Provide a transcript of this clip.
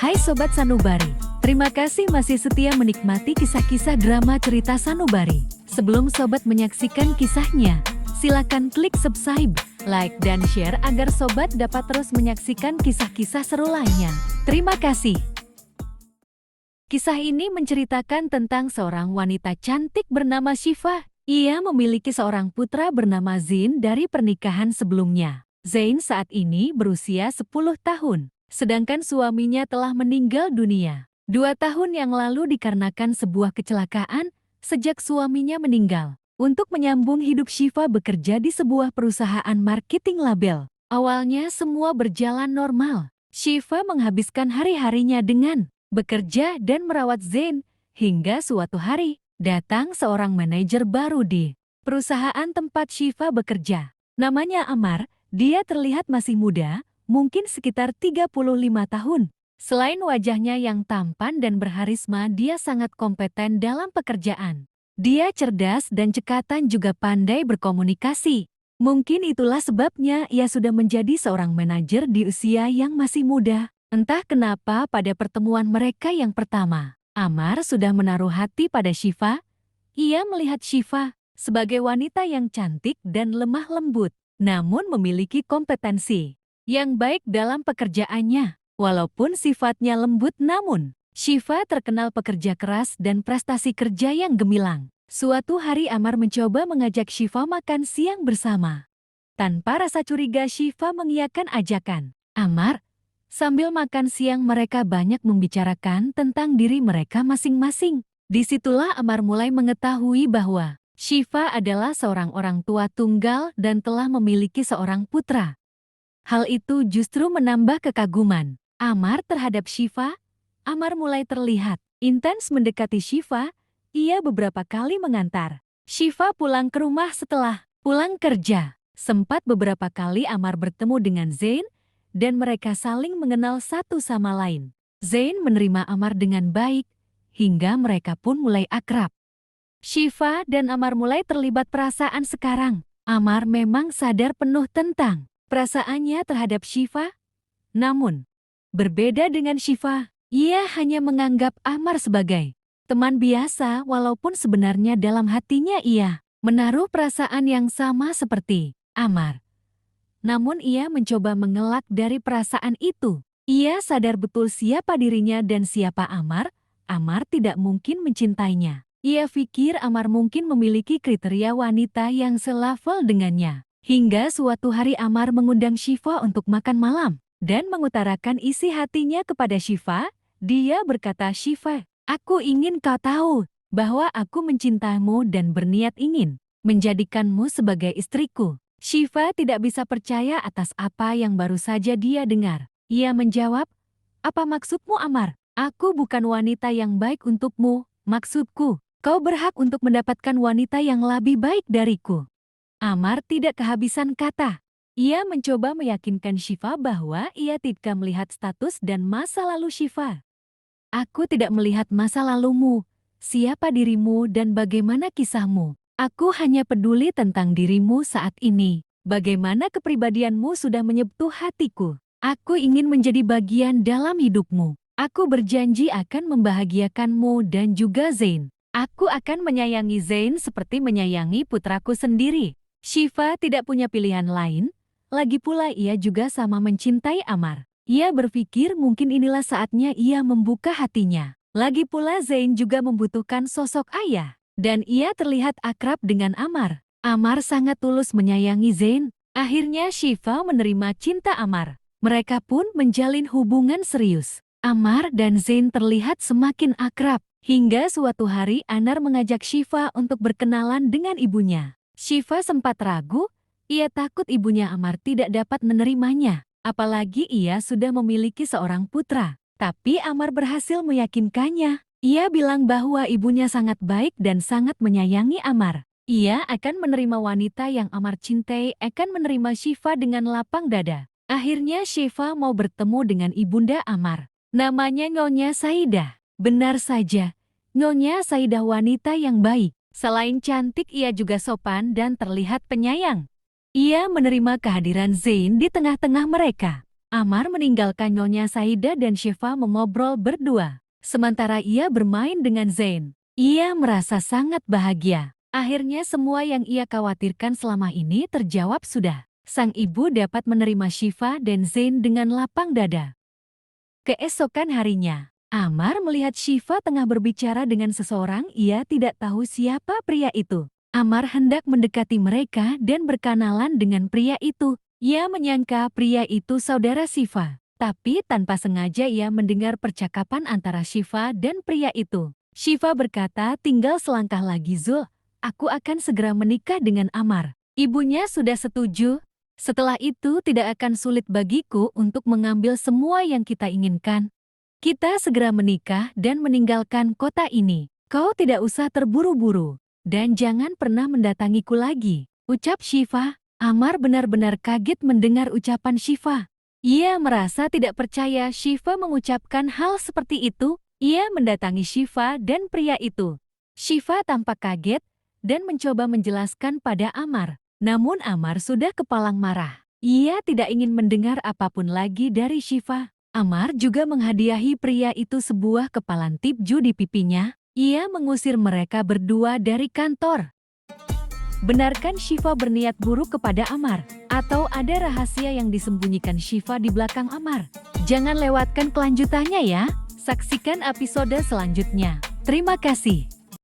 Hai Sobat Sanubari, terima kasih masih setia menikmati kisah-kisah drama cerita Sanubari. Sebelum Sobat menyaksikan kisahnya, silakan klik subscribe, like, dan share agar Sobat dapat terus menyaksikan kisah-kisah seru lainnya. Terima kasih. Kisah ini menceritakan tentang seorang wanita cantik bernama Shiva. Ia memiliki seorang putra bernama Zain dari pernikahan sebelumnya. Zain saat ini berusia 10 tahun. Sedangkan suaminya telah meninggal dunia 2 tahun yang lalu dikarenakan sebuah kecelakaan sejak suaminya meninggal. Untuk menyambung hidup Shiva bekerja di sebuah perusahaan marketing label. Awalnya semua berjalan normal. Shiva menghabiskan hari-harinya dengan bekerja dan merawat Zain, hingga suatu hari datang seorang manajer baru di perusahaan tempat Shiva bekerja. Namanya Amar, dia terlihat masih muda, mungkin sekitar 35 tahun. Selain wajahnya yang tampan dan berharisma, dia sangat kompeten dalam pekerjaan. Dia cerdas dan cekatan juga pandai berkomunikasi. Mungkin itulah sebabnya ia sudah menjadi seorang manajer di usia yang masih muda. Entah kenapa pada pertemuan mereka yang pertama, Amar sudah menaruh hati pada Shiva. Ia melihat Shiva sebagai wanita yang cantik dan lemah lembut, namun memiliki kompetensi yang baik dalam pekerjaannya. Walaupun sifatnya lembut, namun Shiva terkenal pekerja keras dan prestasi kerja yang gemilang. Suatu hari Amar mencoba mengajak Shiva makan siang bersama. Tanpa rasa curiga, Shiva mengiyakan ajakan Amar. Sambil makan siang mereka banyak membicarakan tentang diri mereka masing-masing. Disitulah Amar mulai mengetahui bahwa Shiva adalah seorang orang tua tunggal dan telah memiliki seorang putra. Hal itu justru menambah kekaguman Amar terhadap Shiva. Amar mulai terlihat intens mendekati Shiva. Ia beberapa kali mengantar Shiva pulang ke rumah setelah pulang kerja. Sempat beberapa kali Amar bertemu dengan Zain dan mereka saling mengenal satu sama lain. Zain menerima Amar dengan baik hingga mereka pun mulai akrab. Shiva dan Amar mulai terlibat perasaan sekarang. Amar memang sadar penuh tentang perasaannya terhadap Shiva. Namun, berbeda dengan Shiva, ia hanya menganggap Amar sebagai teman biasa walaupun sebenarnya dalam hatinya ia menaruh perasaan yang sama seperti Amar. Namun ia mencoba mengelak dari perasaan itu. Ia sadar betul siapa dirinya dan siapa Amar. Amar tidak mungkin mencintainya. Ia pikir Amar mungkin memiliki kriteria wanita yang selevel dengannya. Hingga suatu hari Amar mengundang Shiva untuk makan malam dan mengutarakan isi hatinya kepada Shiva. Dia berkata, "Shiva, aku ingin kau tahu bahwa aku mencintaimu dan berniat ingin menjadikanmu sebagai istriku." Shiva tidak bisa percaya atas apa yang baru saja dia dengar. Ia menjawab, "Apa maksudmu Amar? Aku bukan wanita yang baik untukmu. Maksudku, kau berhak untuk mendapatkan wanita yang lebih baik dariku." Amar tidak kehabisan kata. Ia mencoba meyakinkan Shiva bahwa ia tidak melihat status dan masa lalu Shiva. "Aku tidak melihat masa lalumu, siapa dirimu dan bagaimana kisahmu. Aku hanya peduli tentang dirimu saat ini. Bagaimana kepribadianmu sudah menyentuh hatiku. Aku ingin menjadi bagian dalam hidupmu. Aku berjanji akan membahagiakanmu dan juga Zain. Aku akan menyayangi Zain seperti menyayangi putraku sendiri." Shiva tidak punya pilihan lain. Lagi pula ia juga sama mencintai Amar. Ia berpikir mungkin inilah saatnya ia membuka hatinya. Lagi pula Zain juga membutuhkan sosok ayah. Dan ia terlihat akrab dengan Amar. Amar sangat tulus menyayangi Zain. Akhirnya Shiva menerima cinta Amar. Mereka pun menjalin hubungan serius. Amar dan Zain terlihat semakin akrab. Hingga suatu hari Amar mengajak Shiva untuk berkenalan dengan ibunya. Shiva sempat ragu. Ia takut ibunya Amar tidak dapat menerimanya. Apalagi ia sudah memiliki seorang putra. Tapi Amar berhasil meyakinkannya. Ia bilang bahwa ibunya sangat baik dan sangat menyayangi Amar. Ia akan menerima wanita yang Amar cintai, akan menerima Shiva dengan lapang dada. Akhirnya Shiva mau bertemu dengan ibunda Amar. Namanya Nyonya Saidah. Benar saja, Nyonya Saidah wanita yang baik. Selain cantik, ia juga sopan dan terlihat penyayang. Ia menerima kehadiran Zain di tengah-tengah mereka. Amar meninggalkan Nyonya Saida dan Shiva mengobrol berdua. Sementara ia bermain dengan Zain. Ia merasa sangat bahagia. Akhirnya semua yang ia khawatirkan selama ini terjawab sudah. Sang ibu dapat menerima Shiva dan Zain dengan lapang dada. Keesokan harinya, Amar melihat Shiva tengah berbicara dengan seseorang. Ia tidak tahu siapa pria itu. Amar hendak mendekati mereka dan berkenalan dengan pria itu. Ia menyangka pria itu saudara Shiva. Tapi tanpa sengaja ia mendengar percakapan antara Shiva dan pria itu. Shiva berkata, tinggal selangkah lagi Zul, aku akan segera menikah dengan Amar. Ibunya sudah setuju. Setelah itu tidak akan sulit bagiku untuk mengambil semua yang kita inginkan. Kita segera menikah dan meninggalkan kota ini. Kau tidak usah terburu-buru. Dan jangan pernah mendatangiku lagi, ucap Shiva. Amar benar-benar kaget mendengar ucapan Shiva. Ia merasa tidak percaya Shiva mengucapkan hal seperti itu. Ia mendatangi Shiva dan pria itu. Shiva tampak kaget dan mencoba menjelaskan pada Amar. Namun Amar sudah kepalang marah. Ia tidak ingin mendengar apapun lagi dari Shiva. Amar juga menghadiahi pria itu sebuah kepalan tipju di pipinya. Ia mengusir mereka berdua dari kantor. Benarkan Shiva berniat buruk kepada Amar? Atau ada rahasia yang disembunyikan Shiva di belakang Amar? Jangan lewatkan kelanjutannya ya. Saksikan episode selanjutnya. Terima kasih.